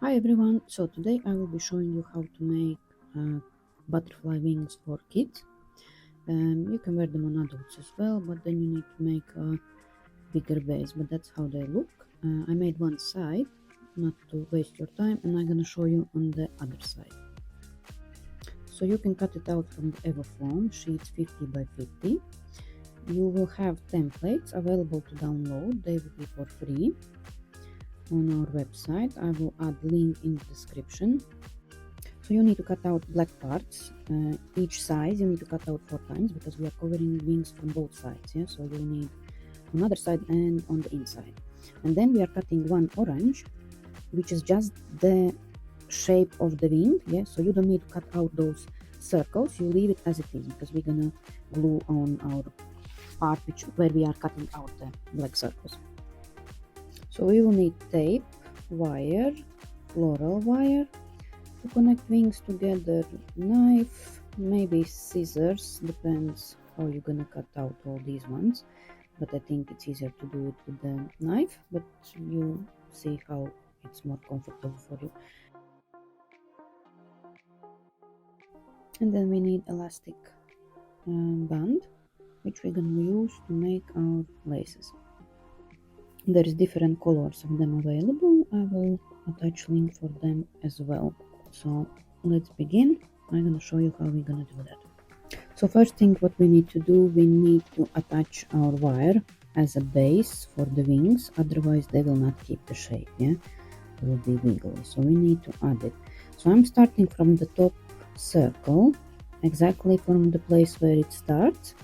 Hi everyone, so today I will be showing you how to make butterfly wings for kids. You can wear them on adults as well, but then you need to make a bigger base, but that's how they look. I made one side, not to waste your time, and I'm gonna show you on the other side. So you can cut it out from the Evofoam sheets 50 by 50. You will have templates available to download, they will be for free on our website. I will add link in the description. So you need to cut out black parts. Each size you need to cut out 4 times because we are covering wings from both sides. Yeah, so you'll need on the other side and on the inside. And then we are cutting one orange, which is just the shape of the wing. Yeah, so you don't need to cut out those circles. You leave it as it is because we're gonna glue on our part where we are cutting out the black circles. So we will need tape, wire, floral wire to connect wings together, knife, maybe scissors, depends how you're gonna cut out all these ones, but I think it's easier to do it with the knife, but you see how it's more comfortable for you. And then we need elastic band, which we're gonna use to make our laces. There is different colors of them available. I will attach link for them as well. So let's begin. I'm gonna show you how we're gonna do that. So first thing what we need to do, we need to attach our wire as a base for the wings, otherwise they will not keep the shape, yeah, it will be wiggly. So we need to add it. So I'm starting from the top circle, exactly from the place where it starts,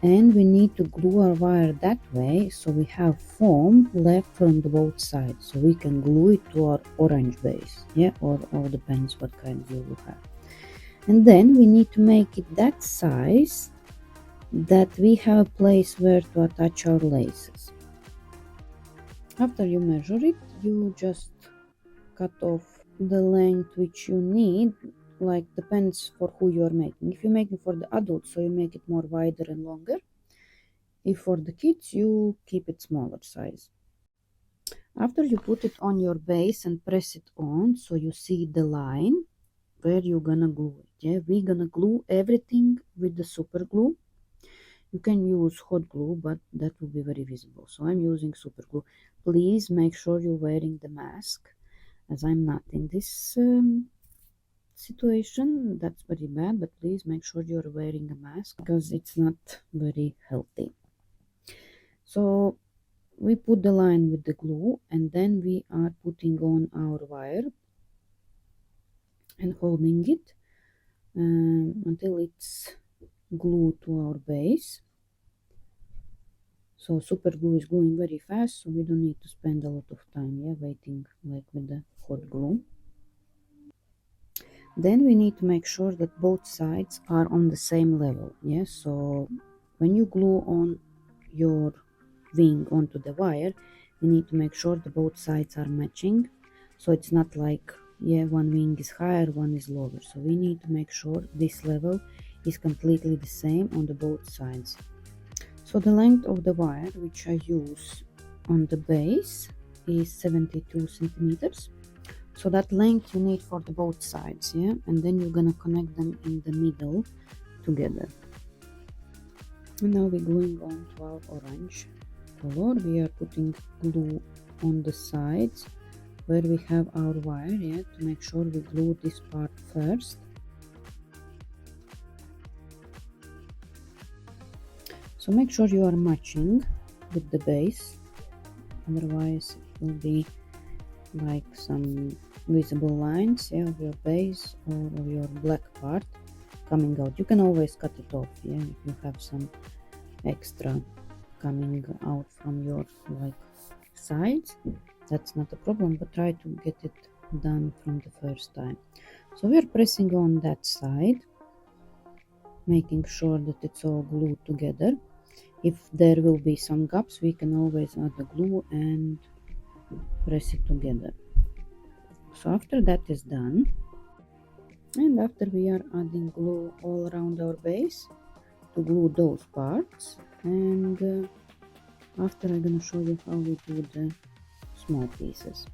and we need to glue our wire that way so we have foam left from the both sides, so we can glue it to our orange base, yeah, or all depends what kind you will have. And then we need to make it that size that we have a place where to attach our laces. After you measure it, you just cut off the length which you need, like depends for who you are making. If you're making for the adults, so you make it more wider and longer. If for the kids, you keep it smaller size. After you put it on your base and press it on, so you see the line where you're gonna glue it. Yeah, we're gonna glue everything with the super glue. You can use hot glue, but that will be very visible. So I'm using super glue. Please make sure you're wearing the mask, as I'm not in this situation. That's very bad, but please make sure you're wearing a mask because it's not very healthy. So we put the line with the glue, and then we are putting on our wire and holding it until it's glued to our base. So super glue is gluing very fast, so we don't need to spend a lot of time, yeah, waiting like with the hot glue. Then we need to make sure that both sides are on the same level, yeah. So when you glue on your wing onto the wire, you need to make sure that both sides are matching, so it's not like, yeah, one wing is higher, one is lower. So we need to make sure this level is completely the same on the both sides. So the length of the wire which I use on the base is 72 centimeters. So that length you need for the both sides, yeah, and then you're gonna connect them in the middle together. And now we're gluing on to our orange color. We are putting glue on the sides where we have our wire, yeah, to make sure we glue this part first. So make sure you are matching with the base, otherwise it will be like some visible lines, yeah, of your base or of your black part coming out. You can always cut it off, yeah, if you have some extra coming out from your like sides, that's not a problem, but try to get it done from the first time. So we are pressing on that side, making sure that it's all glued together. If there will be some gaps, we can always add the glue and press it together. So after that is done, and after we are adding glue all around our base to glue those parts, and after I'm gonna show you how we do the small pieces.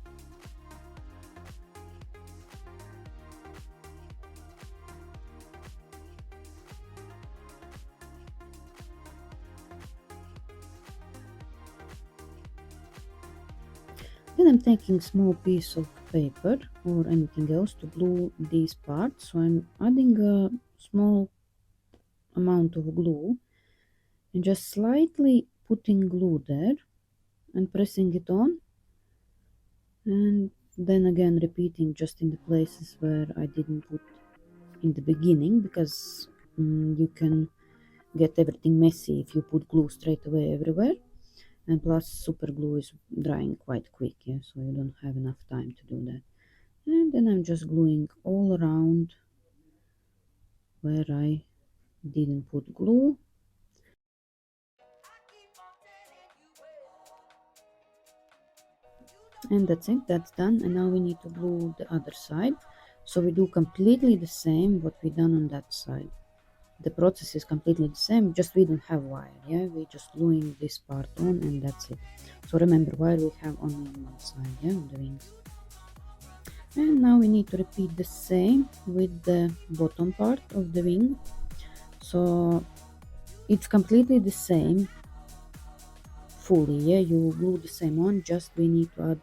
then I'm taking small piece of paper or anything else to glue these parts. So I'm adding a small amount of glue and just slightly putting glue there and pressing it on, and then again repeating just in the places where I didn't put in the beginning, because you can get everything messy if you put glue straight away everywhere, and plus super glue is drying quite quick, yeah, so you don't have enough time to do that. And then I'm just gluing all around where I didn't put glue. And that's it, that's done. And now we need to glue the other side, so we do completely the same what we done on that side. The process is completely the same, just we don't have wire, yeah, we just gluing this part on and that's it. So remember, wire we have only on one side, yeah, on the wings. And now we need to repeat the same with the bottom part of the wing. So it's completely the same fully, yeah, you glue the same on, just we need to add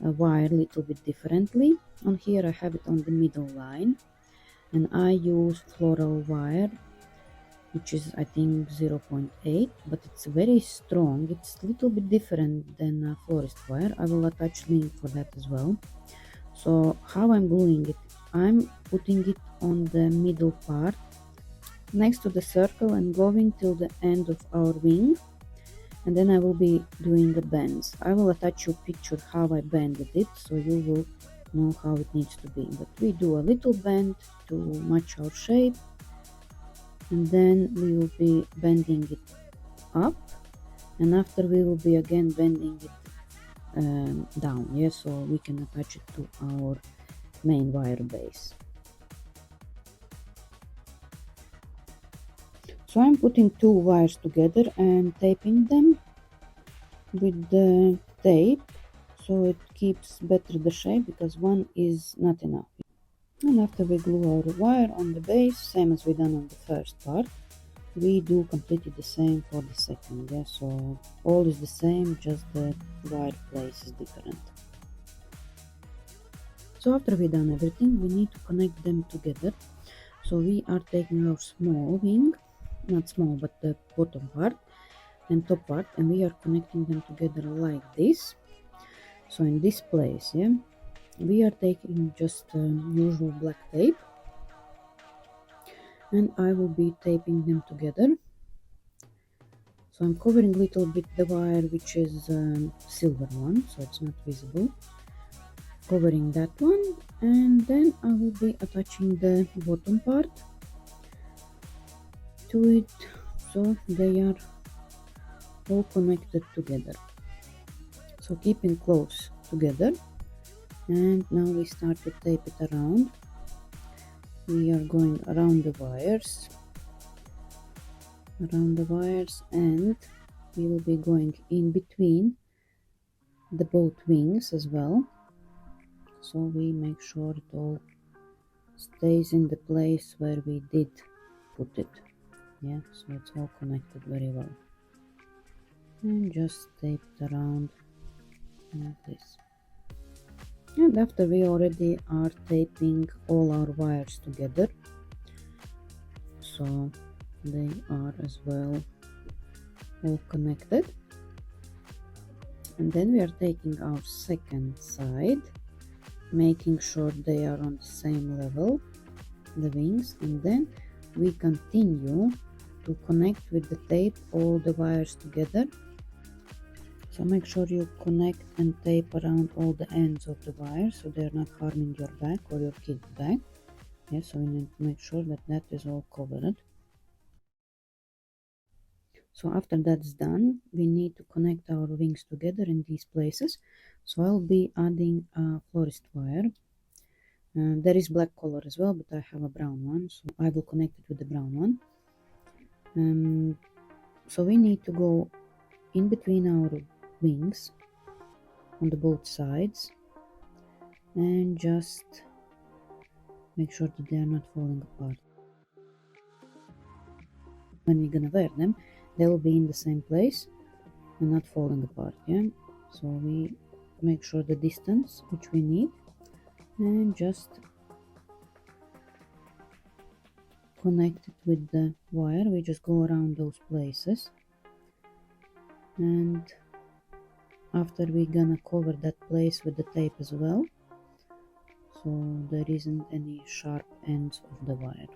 a wire a little bit differently. On here I have it on the middle line, and I use floral wire, which is I think 0.8, but it's very strong. It's a little bit different than florist wire. I will attach link for that as well. So how I'm gluing it, I'm putting it on the middle part next to the circle and going till the end of our wing, and then I will be doing the bends. I will attach you a picture how I bended it, so you will know how it needs to be. But we do a little bend to match our shape, and then we will be bending it up, and after we will be again bending it down, yeah, so we can attach it to our main wire base. So I'm putting two wires together and taping them with the tape, so it keeps better the shape, because one is not enough. And after we glue our wire on the base, same as we done on the first part, we do completely the same for the second, yeah, so all is the same, just the wire place is different. So after we done everything, we need to connect them together. So we are taking our small wing, not small, but the bottom part and top part, and we are connecting them together like this. So in this place, yeah, we are taking just usual black tape, and I will be taping them together. So I'm covering a little bit the wire, which is silver one, so it's not visible. Covering that one, and then I will be attaching the bottom part to it, so they are all connected together. So keeping close together, and now we start to tape it around. We are going around the wires, and we will be going in between the both wings as well, so we make sure it all stays in the place where we did put it, yeah, so it's all connected very well, and just tape it around like this. And after we already are taping all our wires together, so they are as well all connected, and then we are taking our second side, making sure they are on the same level, the wings, and then we continue to connect with the tape all the wires together. So make sure you connect and tape around all the ends of the wire, so they're not harming your back or your kid's back. Yeah, so we need to make sure that that is all covered. So after that's done, we need to connect our wings together in these places. So I'll be adding a florist wire. There is black color as well, but I have a brown one, so I will connect it with the brown one. So we need to go in between our wings on the both sides, and just make sure that they are not falling apart. When we're gonna wear them, they will be in the same place and not falling apart, yeah. So we make sure the distance which we need, and just connect it with the wire. We just go around those places, and after we're gonna cover that place with the tape as well, so there isn't any sharp ends of the wire.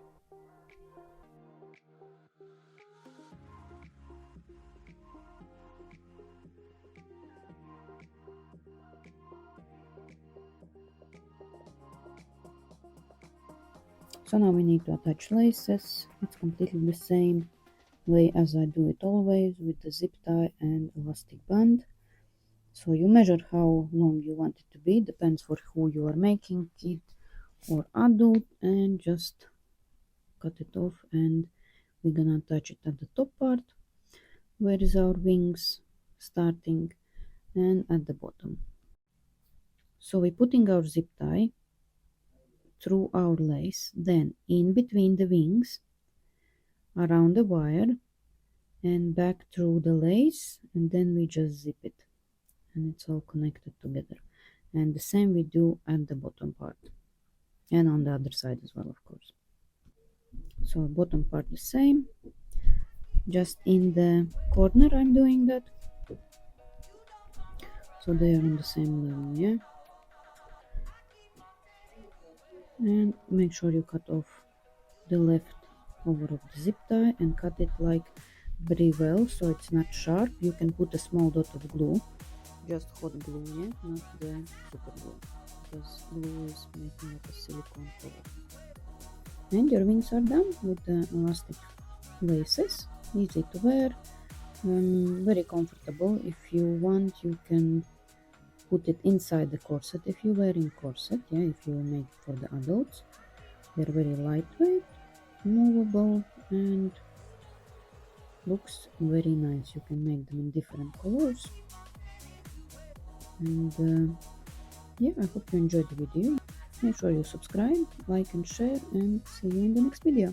So now we need to attach laces. It's completely the same way as I do it always, with the zip tie and elastic band. So you measure how long you want it to be, depends for who you are making, kid or adult, and just cut it off, and we're gonna attach it at the top part where is our wings starting, and at the bottom. So we're putting our zip tie through our lace, then in between the wings, around the wire, and back through the lace, and then we just zip it, and it's all connected together. And the same we do at the bottom part, and on the other side as well, of course. So bottom part the same, just in the corner I'm doing that, so they are on the same level, yeah. And make sure you cut off the left over of the zip tie and cut it like very well, so it's not sharp. You can put a small dot of glue, just hot glue, yeah, not the super glue, because glue is making like a silicone color. And your wings are done with the elastic laces, easy to wear, very comfortable. If you want, you can put it inside the corset if you're wearing corset, yeah, if you make it for the adults. They're very lightweight, movable, and looks very nice. You can make them in different colors. And yeah, I hope you enjoyed the video. Make sure you subscribe, like and share, and see you in the next video.